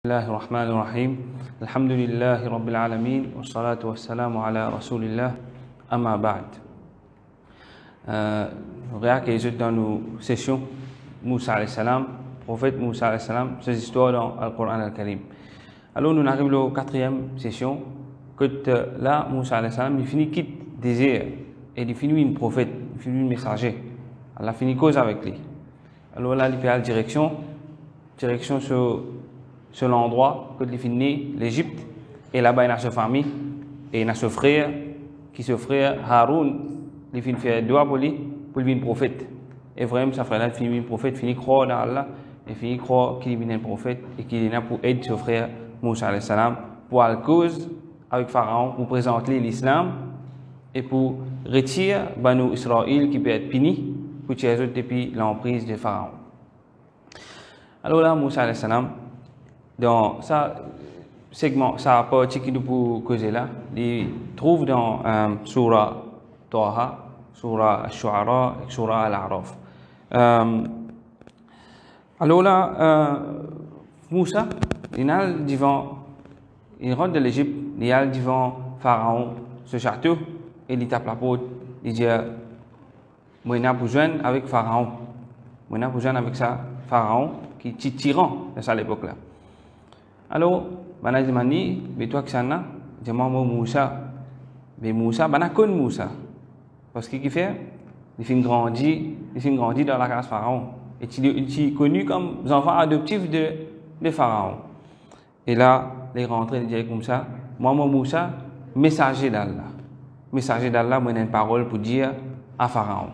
الله الرحمن الرحيم الحمد لله رب العالمين والصلاة والسلام على رسول الله أما بعد. Regarde que dans nos sessions Moussa alayhi salam, prophète Moussa alayhi salam, ces histoires dans le Coran al-Karim. Alors nous arrivons à la quatrième session que là Moussa alayhi salam il finit quitte désir et il finit une prophète, il finit une messager. Allah finit cause avec lui. Alors là il fait la direction sur l'endroit que il finit l'Égypte et là-bas il a sa famille et il a son frère qui se frère Haroun il finit faire doigt pour lui devenir prophète et vraiment sa frère là il finit une prophète finit croire dans Allah et finit croire qu'il est un prophète et qu'il est là pour aider son frère Moussa alayhi salam pour aller cause avec Pharaon pour présenter l'islam et pour retirer Banu Israël qui peut être puni pour tirer eux depuis l'emprise de Pharaon. Alors là Moussa alayhi salam dans ça segment ça partie qui nous pour causer là il trouve dans surah Taha, surah Ash-Shu'ara et surah Al-A'raf. Alors là Moussa il rentre de l'Égypte il a devant Pharaon ce château et il tape la porte il dit moi n'a besoin avec Pharaon moi n'a besoin avec ça Pharaon qui est tyran de ça l'époque là. Alors, bana dimani, beto aksana, jama Moussa, mais Moussa, bana kon Moussa, parce qu'il fait, il finit grandi dans la case Pharaon, et il est connu comme enfant adoptif de Pharaon. Et là, les rentrés il dit comme ça, moi Moussa, messager d'Allah, moi j'ai une parole pour dire à Pharaon.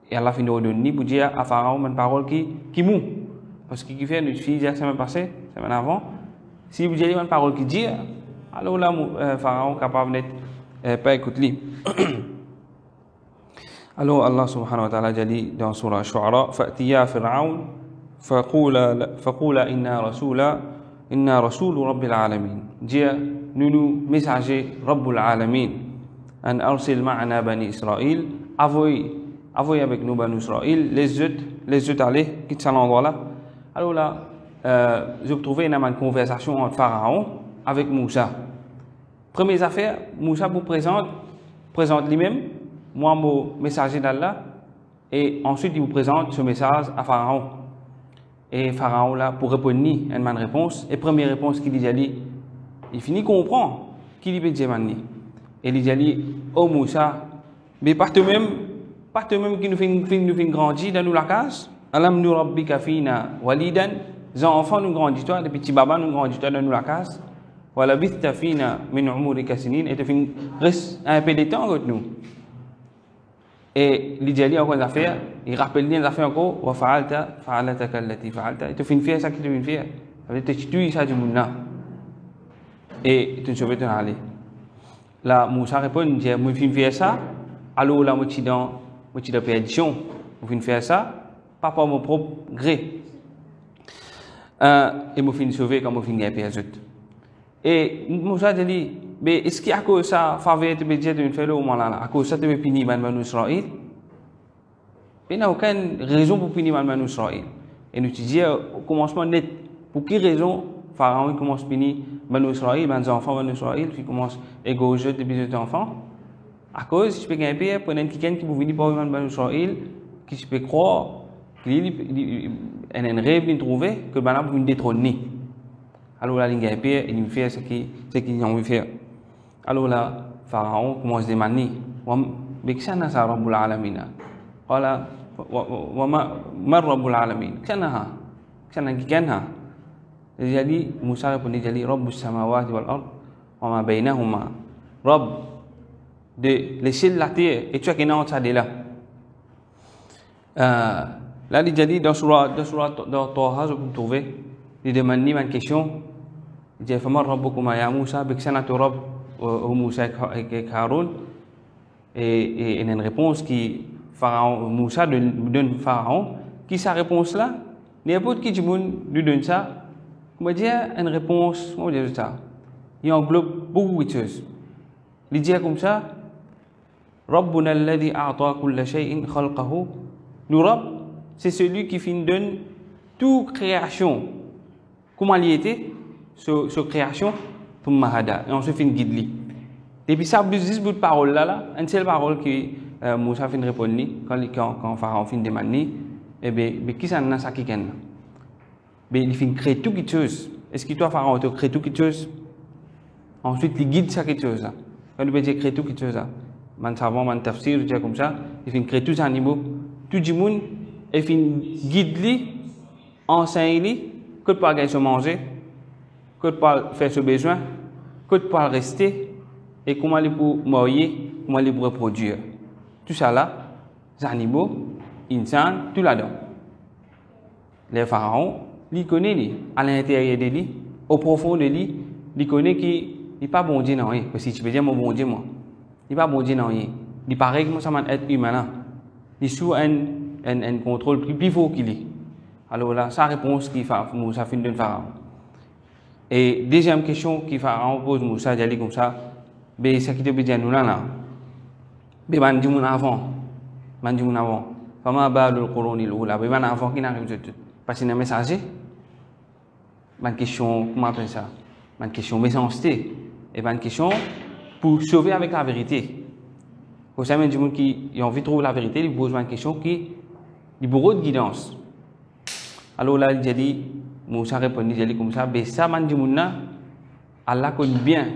Et Allah finit ordonner pour dire à Pharaon une parole qui mou. Parce qu'il fait, nous filles la semaine passée, semaine avant, si vous avez une parole qui dit, alors là, Pharaon est capable de pas écouter. Alors Allah subhanahu wa ta'ala dit dans surah Shu'ara, فَأْتِيَا فِرْعَوْنَ فَقُولَا إِنَّا رَسُولُ رَبِّ الْعَالَمِينَ. Dire, nous messager Rabbul Alamin, أَنْ أَرْسِلْ مَعَنَا بَنِي إِسْرَائِيل, envoyez avec nous Bani Israël, les autres allez, quitte cet endroit là. Alors là, j'ai trouvé une conversation entre Pharaon avec Moussa. Première affaire, Moussa vous présente lui-même, moi mon messager d'Allah, et ensuite il vous présente ce message à Pharaon. Et Pharaon là, pour répondre à une réponse, et première réponse qu'il dit, il finit comprendre qu'il peut dire maintenant. Et il dit, oh Moussa, mais pas toi-même qui nous fait grandir dans la case. Alam nu rabbika fina walidan, les enfants nous grandissent toi, les petits babas nous grandissent toi dans la case. Wala bithta fina min umurika sinin, et tu restes un peu de temps avec nous. Et l'idéal encore des affaires, il rappelle les affaires encore, wa fa'alta kallati fa'alta, et tu finis faire ça que tu viens faire. Avec tu tues ça du monde là. Et tu ne sauves pas aller. Là Moussa répond, il dit moi finis faire ça, alors là moi tu dans perdition, moi finis faire ça. Pas par mon propre gré. Et je finis sauvé comme je finis gagner les autres. Et Moussa dit, mais est-ce qu'il y a que ça, faveur de dire de faire le moment là, à cause ça de punir Banu Israël? Il n'y a aucune raison pour punir Banu Israël. Et nous disons au commencement net, pour quelle raison Pharaon commence à punir Banu Israël, les enfants Banu Israël, puis commence à égorger des enfants? À cause, je peux gagner pour quelqu'un qui vous venir par Banu Israël, qui je peux croire. Il y a un rêve de trouver que Bana peut détrôner. Alors là, il me fait ce qu'il a envie de faire. Alors là, Pharaon commence à demander, mais qu'est-ce que c'est Rabbul Alamin? Voilà, ma Rabbul Alamin? Qu'est-ce que c'est? Il dit, Moussa répond, il dit, Rabbus samawati wal ard, wa ma baynahuma. Rabb de l'échelle de la terre et tu as qu'un autre de là. Là, il dit dans surah Taha, vous trouvez, il demande une question. Il dit, Fama Rabbukuma ya Moussa, Bexana tu Rabb Moussa et Haroun. Et il y a une réponse qui Moussa donne Pharaon. Qui sa réponse là? N'importe qui lui donne ça. Comment dire une réponse? Comment dire ça? Il englobe beaucoup de choses. Il dit comme ça, Rabbuna alladhi a'ta kulla shay'in khalqahu. Nous Rabb, c'est celui qui donne toute création comment il était, sur création, pour Mahada. Et on se fait une guide. Depuis ça, 10 bouts de parole là, une seule parole que Moussa fin répondre quand Pharaon fin demander, eh bien, qui ça n'a ça qui gagne? Ben il fin créer tout quelque chose. Est-ce que toi Pharaon tu crée tout quelque chose? Ensuite il guide ça quelque chose là. Quand il veut dire créer tout quelque chose là, man savant man tafsir dire comme ça, il fin créer tous les animaux, tout le monde, il fin guide lui, enseigne lui, que pas gagner se manger, que pas faire ce besoin, que pas rester et comment il pour mourir, comment il pour reproduire. Tout ça là, les animaux, insan, tout là-dedans. Les pharaons, ils connaissent à l'intérieur de lui, au profond de lui, ils connaissent qu'il n'est pas bon Dieu non rien. Parce que tu peux dire mon bon Dieu moi, il n'est pas bon Dieu non rien. Il paraît que ça m'a être humain là. Il est sous un contrôle plus fort qu'il est. Alors là, sa réponse qui fait Moussa fin de pharaon. Et deuxième question qui pharaon pose Moussa, il dit comme ça, mais ce qui te peut dire nous là, mais man dit mon avant, Fama ba le coloni là, mais man avant qui n'arrive tout. Parce qu'il y a un messager, une question, comment on appelle ça? Une question méchanceté. Et une question pour sauver avec la vérité. Vous savez, des gens qui ont envie de trouver la vérité, ils posent une question qui est beaucoup de guidance. Alors là, il dit, Moussa répond, il dit comme ça, mais ça, man, Allah connaît bien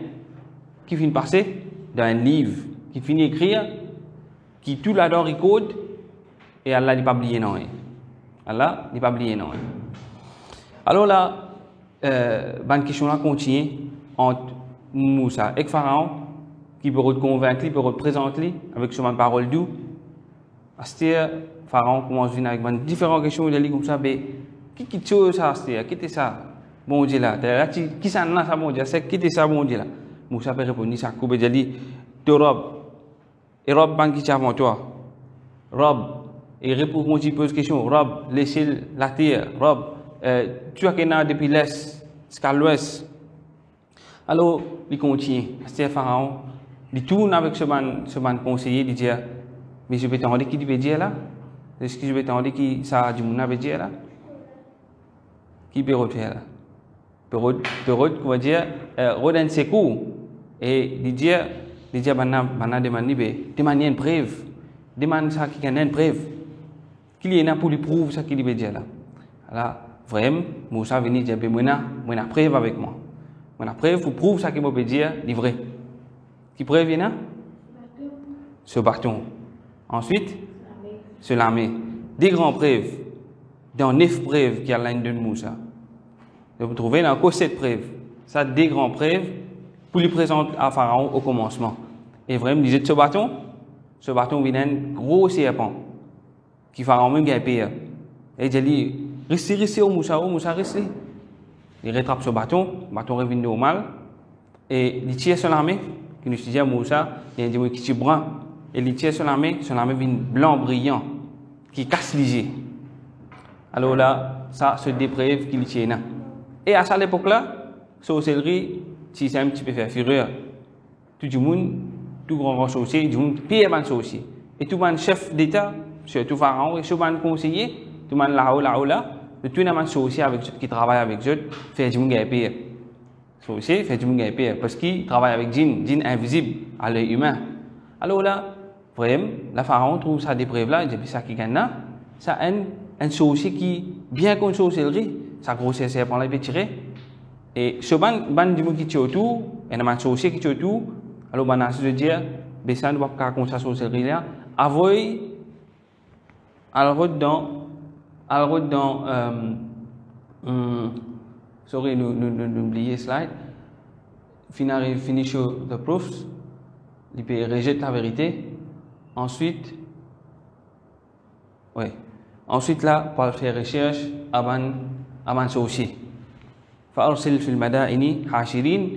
qui finit passer dans un livre, qui finit écrire, qui tout là-dedans il code, et Allah n'est pas oublié non. Allah n'est pas oublié non. Alors là, une question là continue entre Moussa et Pharaon, qui peut convaincre, qui peut représenter avec son parole doux. Astir, Pharaon commence à venir avec différentes questions, il dit comme ça, mais qui chose ça, Astir, qui était ça, bon Dieu là, qui ça n'a ça, bon Dieu, c'est qui était ça, bon Dieu là. Moussa peut répondre ça, il dit, tu Rob, et Rob, ban qui avant toi, Rob. Et répond quand il pose question, Rob, laissez la terre, Rob, tu as qu'un depuis l'est jusqu'à l'ouest. Alors, il continue. C'est Pharaon. Il tourne avec ce ban conseiller, il dit, mais je vais t'entendre qui veut dire là? Est-ce que je vais t'entendre qui ça du monde veut dire là? Qui peut refaire là? Peut va dire, Roden secours. Et il dit, Bana demande une preuve. Demande ça qui a une preuve. Qu'il y en a pour lui prouver ce qu'il veut dire là. Alors, vraiment, Moussa vient dire, moi, j'ai preuve avec moi. Moi, j'ai preuve pour prouver ce qu'il veut dire, c'est vrai. Qui preuve il y a? Ce bâton. Ensuite, ce lamé. Des grandes preuves. Dans 9 preuves qu'il y a là de Moussa. Vous trouvez encore 7 preuves. Ça, des grandes preuves pour lui présenter à Pharaon au commencement. Et vraiment, il disait ce bâton vient d'un gros serpent. Qui Pharaon même gagne pire. Et il dit, restez au Moussa, restez. Il rattrape ce bâton revient normal. Et il tire son armée, qui nous dit à Moussa, il dit qui tire brun. Et il tire son armée vient blanc brillant, qui casse léger. Alors là, ça se déprève qu'il tient là. Et à cette époque-là, sorcellerie, si c'est un petit peu fait fureur. Tout le monde, tout grand sorcier, tout le monde pire ban sorcier. Et tout le monde chef d'État, surtout Pharaon, et tout le monde conseiller, tout le monde là, tout le monde sorcier avec ceux qui travaillent avec eux, fait du monde pire. Sorcier fait du monde pire parce qu'il travaille avec djinn invisible à l'œil humain. Alors là, vraiment, la Pharaon trouve ça déprève là, et puis ça qui gagne là, ça un sorcier qui, bien qu'on sorcellerie, sa grosse serpent là, il peut tirer. Et ce ban du monde qui tire autour, et un sorcier qui tire autour, alors on a se dire, ben ça ne va pas comme ça sorcellerie là, alors dans sorry, nous oublier slide. Finish the proofs. Il peut rejeter la vérité. Ensuite là, pour faire recherche, avant sorcier. فأرسل في المدائن حاشرين.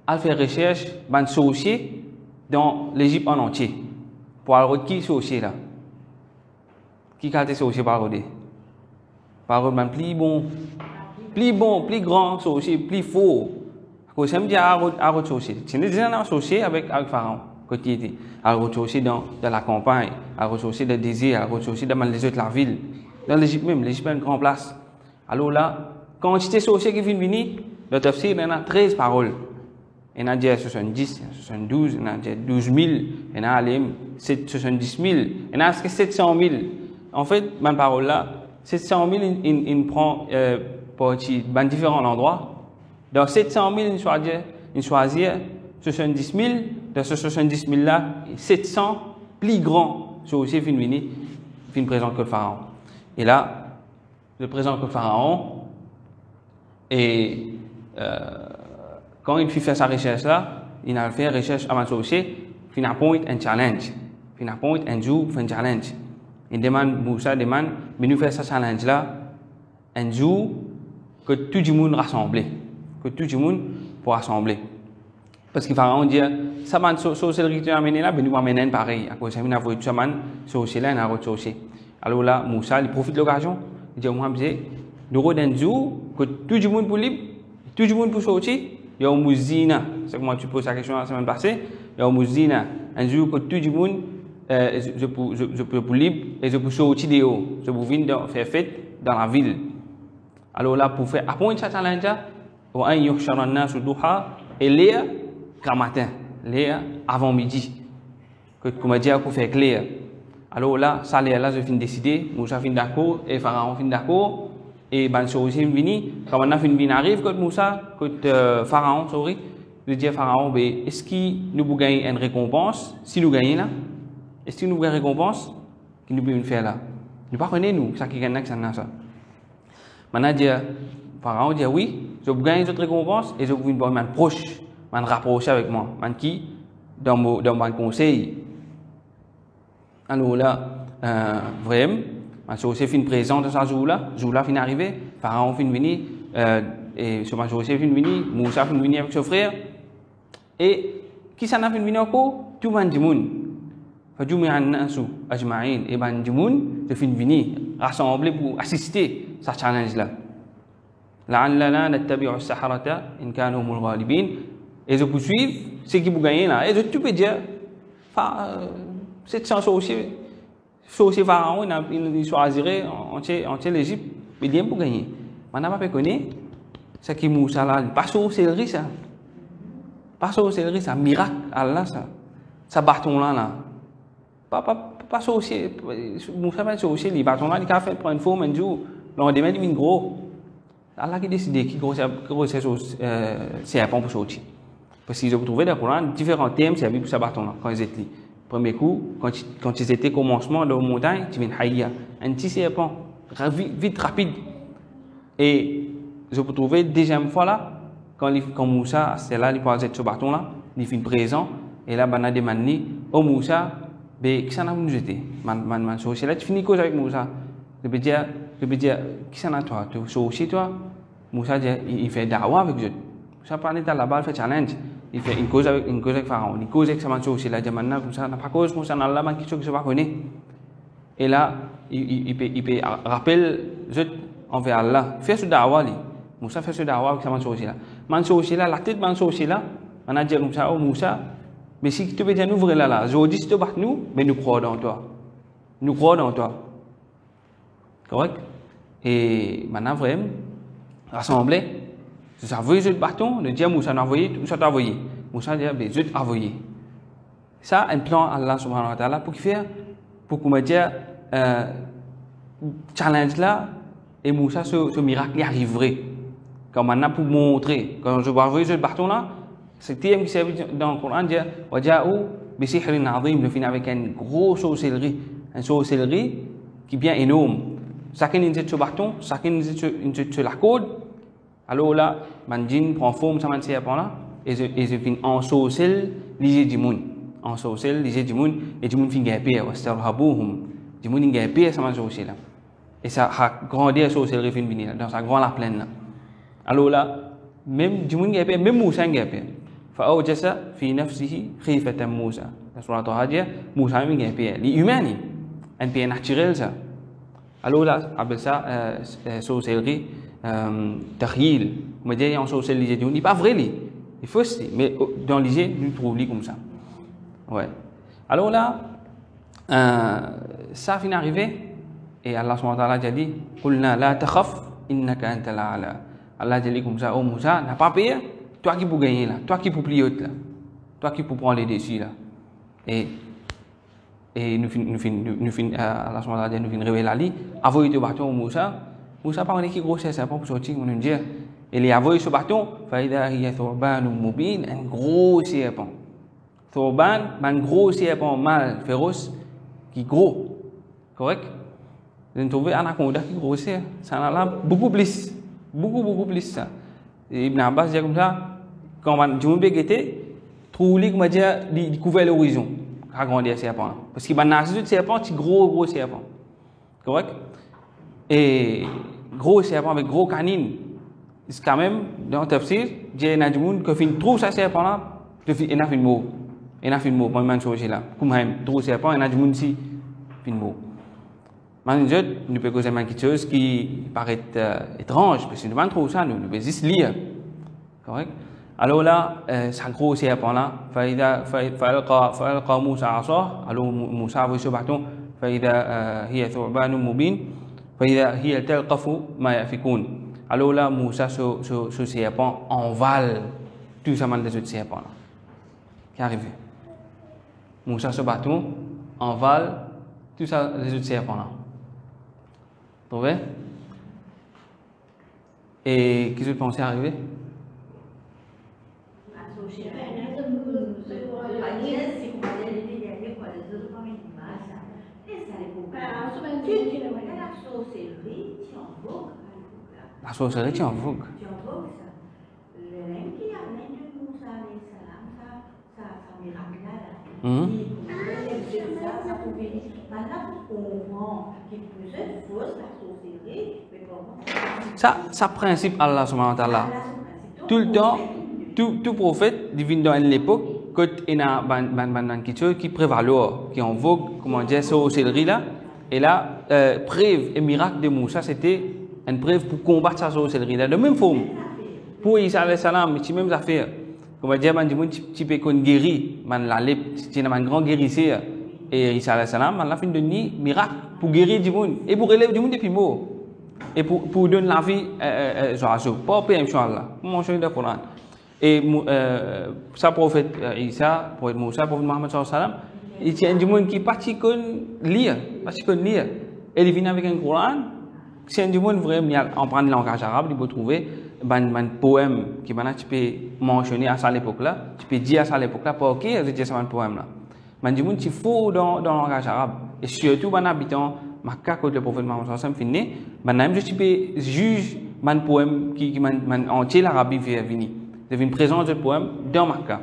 Elle fait recherche, ban sorcier dans l'Égypte en entier. Pour aller qui sorcier là? Qui a été sorcier par rodé? Par rodé, plus bon, plus grand sorcier, plus fort. Quand ça me dit à sorcier, c'est déjà un sorcier avec Pharaon. Quand il était à sorcier dans la campagne, à sorcier dans le désert, à sorcier dans les autres la ville, dans l'Égypte même, l'Égypte a une grande place. Alors là, quantité sorcière qui vient venir, le tafsir, il y a 13 paroles. Il y en a dit 70, 72, il y en a dit 12 000, il y en a 70 000, il y en a 700 000. En fait, ma parole là, 700 000, il prend dans différents endroits. Dans 700 000, il choisit 70 000. Dans ce 70 000 là, 700 plus grands sorciers viennent présenter que le pharaon. Et là, le présente que le pharaon, et quand il fait sa recherche là, il a fait une recherche avant de sorcier, il a point un challenge. Il a point un jour, il fait un challenge. Il demande, Moussa demande, mais nous faisons ce challenge là, un jour, que tout le monde rassemble. Que tout le monde pour rassembler. Parce que le pharaon dit, ça va sorcellerie que tu as amené là, mais nous amener pareil. À cause de ça, il a vu tout ça, sorcier là, il a sorcier. Alors là, Moussa, il profite de l'occasion. Il dit, moi, nous d'un jour, que tout le monde pour libre, tout le monde pour sortir, il y a un mouzina. C'est comment tu poses la question la semaine passée. Il y a un mouzina. Un jour, que tout le monde, je peux pour libre et je peux sortir de haut. Je peux venir faire fête dans la ville. Alors là, pour faire, après ce challenge, on et l'air grand matin, l'air avant midi, que comme dire pour faire clair. Alors là, ça là, je finis décider, Moussa fin d'accord et Pharaon fin d'accord et ben aussi vini. Quand on a fin arrive que Moussa, que Pharaon, sorry, je dis à Pharaon, est-ce qu'il nous gagne une récompense si nous gagnons là? Est-ce qu'il nous gagne une récompense qu'il nous peut faire là? Nous pas connaissons nous, ça qui gagne ça. Maintenant, Pharaon dit oui, je gagne cette récompense et je veux une proche, me rapprocher avec moi, qui dans mon conseil. Alors là, vraiment, je suis fin présent dans ce jour-là fin arrivé, Pharaon fin venu, et je suis fin venu, Moussa fin venu avec son frère, et qui s'en a fin venu encore? Tout le monde. فجمع الناس أجمعين et ben du monde de fin venir rassembler pour assister à ce challenge là. لعلنا نتبع السحرة إن كانوا هم الغالبين. Et je poursuis ce qui vous gagnez là. Et je tu peux dire, 700 sorciers pharaons, ils choisiraient entier l'Égypte, mais bien pour gagner. Maintenant, pas connaître ce qui Moussa là, pas sorcellerie ça. Pas sorcellerie ça, miracle Allah ça. Ça bâton là. Pas sorcier, Moussa pas sorcier, les bâtons là, il a fait prendre une forme un jour, l'on demande une gros. Allah qui décide qui gros c'est un bon pour sortir. Parce qu'ils ont trouvé dans le Coran différents thèmes servis pour ce bâton là quand ils étaient là. Premier coup, quand ils étaient au commencement de la montagne, tu viens Haïa, un petit serpent, vite, rapide. Et je peux trouver deuxième fois là, quand Moussa, c'est là, il posait ce bâton là, il fait présent, et là, il a demandé, oh Moussa, qui s'en a nous jeté? Man, sorcier là, tu finis cause avec Moussa. Je peux dire, qui s'en a toi? Tu es sorcier toi? Moussa dit, il fait dawa avec eux. Moussa parle là-bas, il fait challenge. Il fait une cause avec Pharaon, une cause avec sa sorcier là, maintenant, comme ça, n'a pas cause, Moussa n'a pas quelque chose que je ne connais. Et là, il peut rappeler envers Allah. Fais ce dawa, Moussa fait ce dawa avec sa sorcier là. Man sorcier là, la tête de man sorcier là, on a dit comme ça, oh Moussa, mais si tu veux bien ouvrir là, je dis si tu bats nous, mais nous croyons dans toi. Nous croyons dans toi. Correct? Et maintenant, vraiment, rassembler, je envoyé le bâton, le dire Moussa n'a envoyé, Moussa t'a envoyé. Moussa dit, je t'ai envoyé. Ça, un plan Allah subhanahu wa ta'ala pour faire, pour qu'on me dise, challenge là, et Moussa, ce miracle y arriverait. Quand maintenant, pour montrer, quand je vais envoyer ce bâton là, c'est le thème qui s'est dans le Coran, dit, Waja'ou bisihrin azim, le fin avec une grosse sorcellerie, qui est bien énorme. Chacun a ce bâton, chacun a la corde. Alors là, Manjin prend forme, ça m'a dit là, et je finis en sorcelle, lisez du monde. En sorcelle, lisez du monde, et du monde finit gagner, wastarhabuhum. Du monde finit gagner, ça m'a sorcelle là. Et ça a grandi à sorcellerie fin venir dans sa grande la plaine là. Alors là, même du monde gagner, même Moussa gagner. فأوجس في نفسه خيفة موسى. سورة طه موسى من gagner. Les humains, un peu naturel ça. Alors là, avec ça, sorcellerie, takhil, on me dit en sorcellerie, il n'est pas vrai, il faut mais dans l'idée, nous trouvons comme ça. Ouais. Alors là, ça finit arrivé, et Allah subhanahu wa ta'ala a dit, قلنا لا تخف إنك أنت الأعلى. Allah dit comme ça, oh Moussa, n'a pas payé, toi qui pour gagner là, toi qui pour plier là, toi qui pour prendre les déçus là. Et nous fin Allah subhanahu nous fin révéler la li, envoyer ce bâton au Moussa pas on est qui gros c'est pas pour sortir on nous dire. Et il a envoyé ce bâton, fa idha hiya thubanun mubin, un gros serpent. Thuban, un gros serpent mâle féroce qui gros. Correct? Vous avez trouvé anaconda qui gros c'est, ça en a beaucoup plus ça. Et Ibn Abbas dit comme ça, quand on dit guetter, trouver comment dire découvrir l'horizon, agrandir serpent. Parce qu'il y a un serpent, c'est gros serpent. Correct? Et gros serpent avec gros canine. C'est quand même dans le tafsir, il y a des gens qui font trop ça serpent là, il y a une mot. Il y a une mot, moi je suis là. Comme trop serpent, il y a des gens qui font mot. Maintenant, nous pouvons causer quelque chose qui paraît étrange, parce que nous ne trop ça, nous pouvons juste lire. Correct? Alors là, ça gros serpent là, فألقى موسى عصاه, alors Moussa a ce bâton, فإذا هي ثعبان مبين, فإذا هي تلقف ما يأفكون. Alors là, Moussa, ce serpent, envale tout ça des autres serpents là. Qui est arrivé? Moussa, ce bâton, envale tout ça des autres serpents là. Vous trouvez? Et qu'est-ce que vous pensez arriver? La sorcellerie est en vogue. Ça principe Allah subhanahu wa ta'ala. Tout le temps, tout prophète divine dans l'époque, quand il y a quelque chose qui prévaloir, qui est en vogue, comment dire, sorcellerie là, et là, preuve et miracle de Moussa, c'était une preuve pour combattre sa sorcellerie là. De même forme, pour Isa alayhi salam, c'est même affaire. Comment dire, tu peux qu'on guérit, c'est un grand guérisseur. Et Isa alayhi salam, Allah fin de ni miracle pour guérir du monde et pour relever du monde depuis mort. Et pour donner la vie pas payer inchallah. Mon cher de Coran. Et ça prophète Isa, prophète Moussa, prophète Mohammed sallallahu alayhi wa sallam, il y a des gens qui partent lire. Et ils viennent avec un Coran. Si un monde vraiment en prend le langage arabe, il peut trouver un poème qui tu peux mentionner à ça l'époque là, tu peux dire à ça l'époque là, pas ok, je dis ça un poème là. Mais du monde qui faut dans le langage arabe et surtout un habitant Makkah quand le prophète Mohammed sallallahu alayhi wa sallam finit, même je peux juge un poème qui entier l'Arabie vient venir, devient présent ce poème dans Makkah.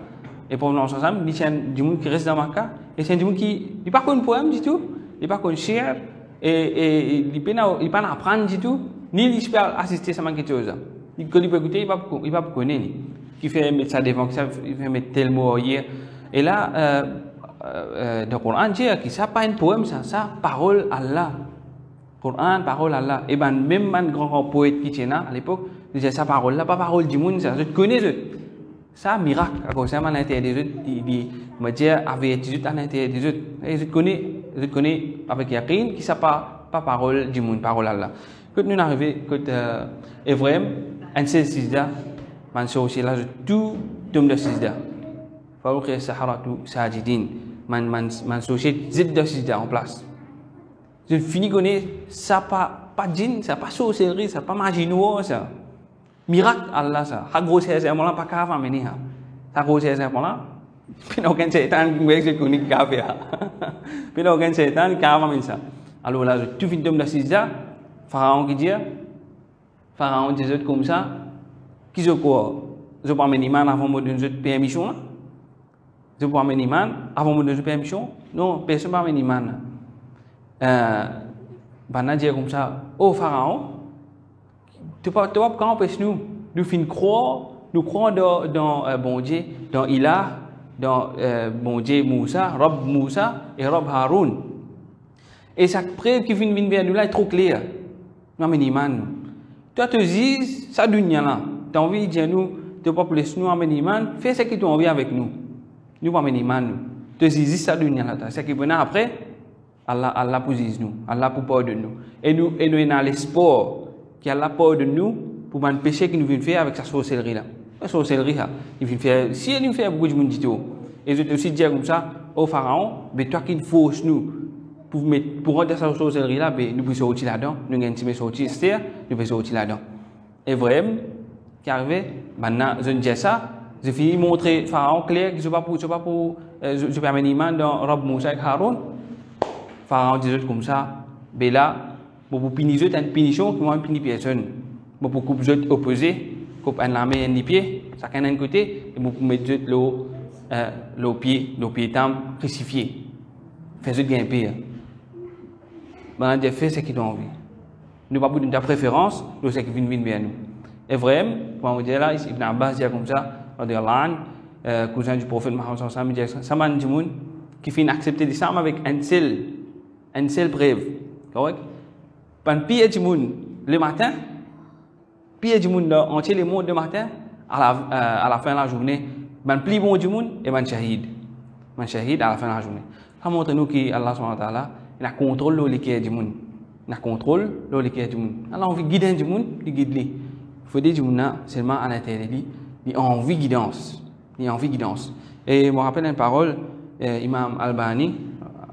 Et pour Mohammed sallallahu alayhi wa sallam, il y a du monde qui reste dans Makkah et c'est du monde qui il pas connaît poème du tout, il pas connaît shir. Et il ne peut pas apprendre du tout, ni il peut assister à quelque chose. Il peut écouter, il ne va pas connaître. Qui fait mettre ça devant, il fait mettre tel mot hier. Et là, dans le Coran, dit que ça n'est pas un poème, ça parole Allah. Coran, parole Allah. Et ben, même un grand poète qui était là à l'époque, il disait ça parole là, pas parole du monde, ça. Je connais ça, miracle. À cause de ça, à l'intérieur des autres, il m'a dit, avec attitude à l'intérieur des autres. Et je connais avec Yaqin qui ne pas parole du monde, parole Allah. Quand nous arrivons, quand Evrem, un seul sida, man aussi là, tout tombe de sida. Farouk et Sahara, tout sajidin, man société zid de sida en place. Je finis connaître ça pas djinn, ça pas sorcellerie, ça pas magie noire, ça. Miracle Allah ça. Ha gros c'est moi là pas capable mener ha. Ha gros c'est moi là. Pino kan setan gue je kuni kafe ha. Pino kan setan capable mener ça. Alors là, tout fin tombe de sida. Pharaon qui dit, Pharaon dit comme ça, qui je quoi? Je peux amener man avant de donner permission là? Je peux amener man avant de donner permission? Non, personne ne peut amener man. Bana dit comme ça, oh Pharaon, tu vois quand on peut nous fin croire, nous croire dans bon Dieu, dans Ilah, dans bon Dieu Moussa, Rob Moussa et Rob Haroun. Et chaque preuve qui vient vers nous là est trop claire. Nous amenons iman. Toi tu dis ça dunya là. Tu as envie de dire nous, tu pas plus nous amener iman, fais ce que tu as envie avec nous. Nous pas amener iman nous. Tu dis ça dunya là. Ce qui vient après, Allah pour nous, Allah pour pardonner nous. Et nous dans l'espoir qu'il Allah pardonne nous pour un péché qu'il nous vient faire avec sa sorcellerie là. La sorcellerie là, il vient faire, si il vient faire beaucoup de monde dit tout. Et je te aussi dire comme ça au pharaon, mais toi qui force nous pour rendre sa sorcellerie là, nous pouvons sortir là-dedans, nous avons sortir Esther, nous pouvons sortir là-dedans. Et vraiment, qui arrive, maintenant je dis ça, je finis montrer pharaon clair que je ne permets pas dans robe Moussa et Haroun. Pharaon dit comme ça, mais là, pour punir une punition qui va punir personne. Pour couper les opposés, couper un lame et un pied, chacun d'un côté, et pour mettre le pied tam crucifié. Fais bien pire. Maintenant, Dieu fait ce qu'il a envie. Nous ne pas de préférence, nous c'est qui vient bien nous. Et vraiment, quand on dit là, Ibn Abbas dit comme ça, cousin du prophète Mohammed sallallahu alayhi wa sallam, ça m'a dit qui finit accepter l'islam avec un seul preuve. Correct? Quand pire du monde le matin, pire du monde entier le monde le matin, à la fin de la journée, ben plus bon du monde et ben shahid à la fin de la journée. Ça montre nous que Allah subhanahu wa ta'ala il a contrôle le liquide du monde, il a contrôle le liquide du monde. Alors on veut guider du monde, il guide lui. Il faut dire du monde seulement à l'intérieur lui, il a envie guidance, Et je me rappelle une parole, Imam Albani,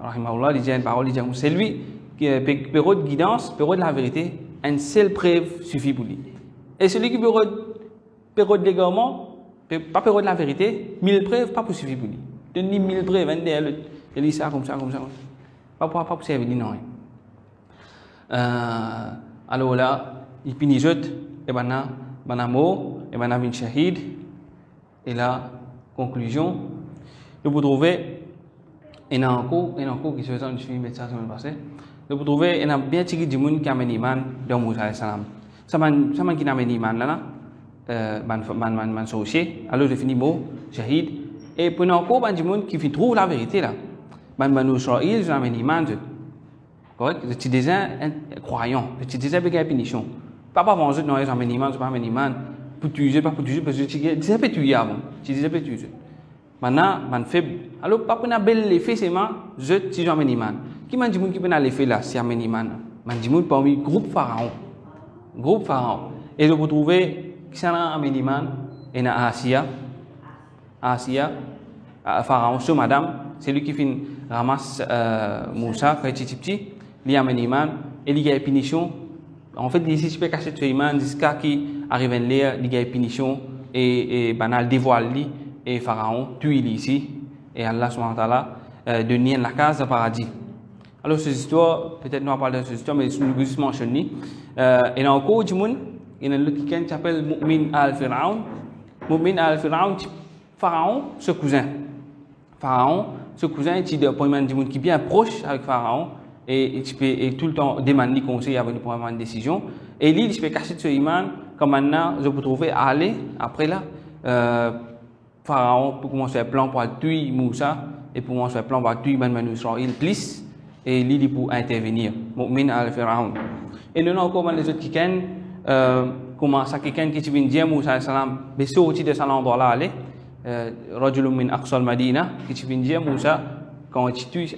rahimahullah, il dit une parole, il dit c'est lui qui peut de guidance, peut de la vérité, une seule preuve suffit pour lui. Et celui qui peut de l'égarement, pas peut de la vérité, 1000 preuves, pas pour suffire pour lui. Donne-lui 1000 preuves, il dit ça comme ça. Pas pour servir lui, non. Alors là, il punit jute, et ben mot, et ben vin shahid. Et là, conclusion, nous pouvons trouver, et il y a encore qui se faisant, je suis médecin la semaine passée, nous pouvons trouver, il y a bien tiré du monde qui a mené iman dans Moussa alayhi salam. Ça m'a qui a mené iman là, man sorcier, alors je finis mot, shahid, et puis il y a encore du monde qui trouve la vérité là. Man Israël, je mené iman, correct? Je suis déjà croyant, je suis déjà avec la punition. Pas avant, non, je mené iman, je pas mené iman. Pour tuer, parce que je disais pas tuer avant. Je disais pas tuer. Maintenant, man faible. Alors, pas pour na belle l'effet, c'est moi, je si j'en mets man. Qui m'a dit qui peut l'effet là, si j'en man. Man dit parmi groupe pharaon. Et je peux trouver qui s'en a amené man et na Asia, pharaon, sur madame, c'est lui qui fait ramasse Moussa quand il est petit, il a amené man et il y a une punition. En fait, ici, je peux cacher ce iman jusqu'à qui arrive à lire, il y a une punition et banal dévoile et Pharaon tue ici et Allah subhanahu wa ta'ala donne la case de paradis. Alors, cette histoire, peut-être nous on parle de cette histoire, mais nous juste mentionné. Il y a encore du monde, il y a un autre qui s'appelle Mu'min al-Firaun. Mu'min al-Firaun, Pharaon, ce cousin. Pharaon, ce cousin, il y a un du monde qui est bien proche avec Pharaon. Et tout le temps demander conseil avant de prendre une décision. Et lui, je peux cacher ce iman, comme maintenant, je peux trouver à aller, après là, Pharaon pour commencer un plan pour tuer Moussa, et pour commencer un plan pour tuer Ben Israël, plus, et lui, pour intervenir. Mu'min al-Firaun. Et nous, encore les autres qui viennent, comment ça, quelqu'un qui vient dire Moussa, mais sorti de cet endroit-là, aller, Rajulun min Aqsal Madina, qui vient dire Moussa, quand tu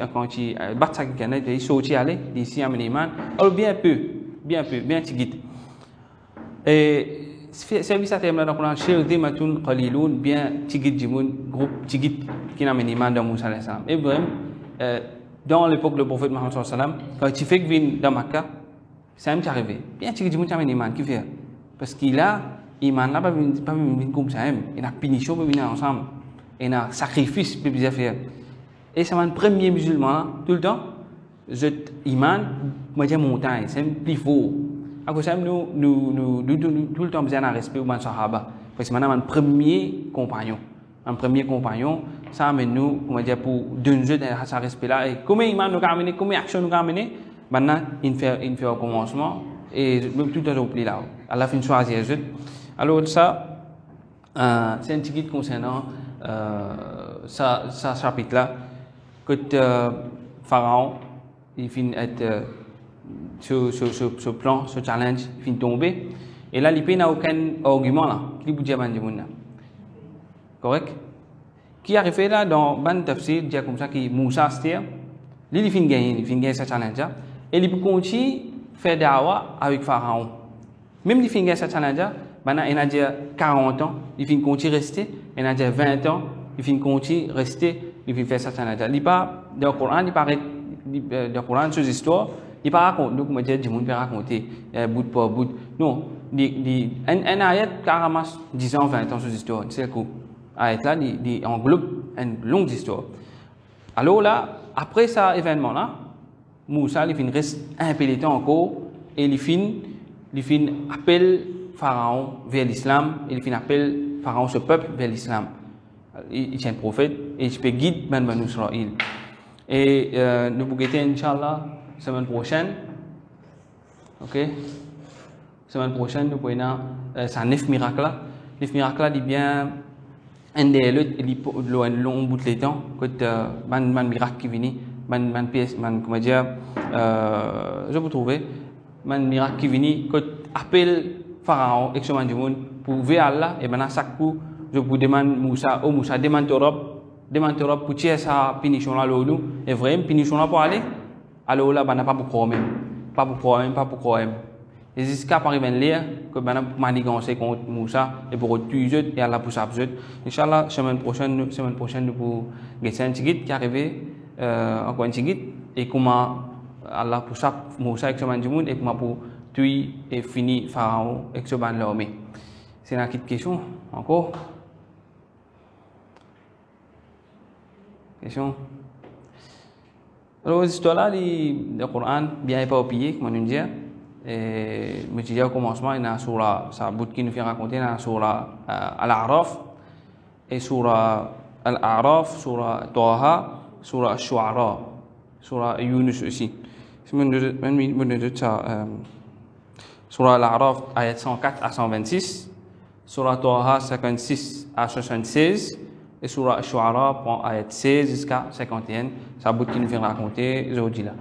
bats ça quelqu'un, il sortit aller d'ici à Méniman, alors bien petit guide. Et service à terme là dans le Coran, Cheikh Dimatun Qaliloun, bien petit guide du monde, groupe petit guide qui n'a Méniman dans Moussa alayhi salam. Et vraiment, dans l'époque du prophète Mohammed sallallahu alayhi wa sallam, quand il fait que vient dans Makkah, c'est un petit arrivé. Bien petit guide du monde qui a Méniman, qui fait parce qu'il a iman là pas comme ça, il a punition pour venir ensemble, il a sacrifice pour bien faire. Et c'est mon premier musulman, tout le temps, je iman, moi j'ai montagne, c'est plus fort. À cause de ça, nous tout le temps besoin de respect pour mon sahaba. Parce que maintenant, mon premier compagnon, ça amène nous, comment dire, pour donner ce respect-là. Et comment iman nous a amené, comment action nous a amené, maintenant, il fait au commencement, et tout le temps, j'oublie là. À la fin, choisir. Alors, ça, c'est un petit guide concernant ce chapitre-là. Que Pharaon, il finit être ce plan, ce challenge, il finit tomber. Et là, il n'a aucun argument là. Qui vous dit à correct? Qui arrive là dans ban tafsir, dit comme ça, qui Moussa Astir, il finit gagner ce challenge là. Et il peut continuer à faire dawa avec Pharaon. Même les filles ça challenge, il a dit 40 ans, les filles continuent rester, il a dit 20 ans, les filles continuent rester, les filles faire ça challenge. Il pas dans le Coran, il paraît dans le Coran ces histoires, il pas raconte donc me dit du monde peut raconter bout par bout. Non, un ayat carrément 10 ans 20 ans ces histoires, c'est quoi. Ayat là il englobe une longue histoire. Alors là, après ça événement là, Moussa il reste un peu de temps encore et il appelle Pharaon vers l'islam, il appelle Pharaon ce peuple vers l'islam. Il tient prophète et il peut guider Banu Israël. Et nous pouvons guetter Inch'Allah semaine prochaine. Ok? Semaine prochaine, nous pouvons ça 9 miracles là. 9 miracles là, dit bien un des long bout de temps que man miracle qui vient, man pièce, comment dire, je vous trouver man miracle qui vient que appelle Pharaon et du monde pour vers Allah et ben chaque coup je vous demande Moussa demande Europe pour tirer sa punition là nous et vraiment punition là pour aller alors là ben pas pour problème et jusqu'à arriver là que ben manigancer contre Moussa et pour tuer et Allah pour ça Inch'Allah semaine prochaine nous pour gagner un petit qui arrivé encore un petit et comment Allah pour ça Moussa avec du monde et comment pour tuer et finir Pharaon avec ce ban l'armée. C'est une petite question encore. Question. Alors l'histoire là du Coran bien éparpillé comme on dit. Et me disais au commencement il y a sur ça bout qui nous fait raconter dans sur Al-A'raf et sur Al-A'raf sur Taha sur Ash-Shu'ara sur Yunus aussi. Sur Al-A'raf ayat 104 à 126, sur Taha 56 à 76 et sur Ash-Shu'ara ayat 16 jusqu'à 51. Ça bout qui nous fait raconter aujourd'hui là.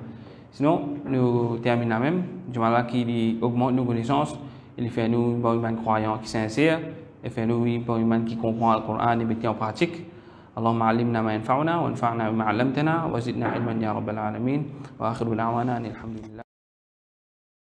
Sinon, nous terminons même. Jumala qui augmente nos connaissances, il fait nous une croyants qui sincère, il fait nous une qui comprend le Coran et met en pratique. اللهم علمنا ما ينفعنا وانفعنا بما علمتنا وزدنا علما يا رب العالمين واخر دعوانا ان الحمد لله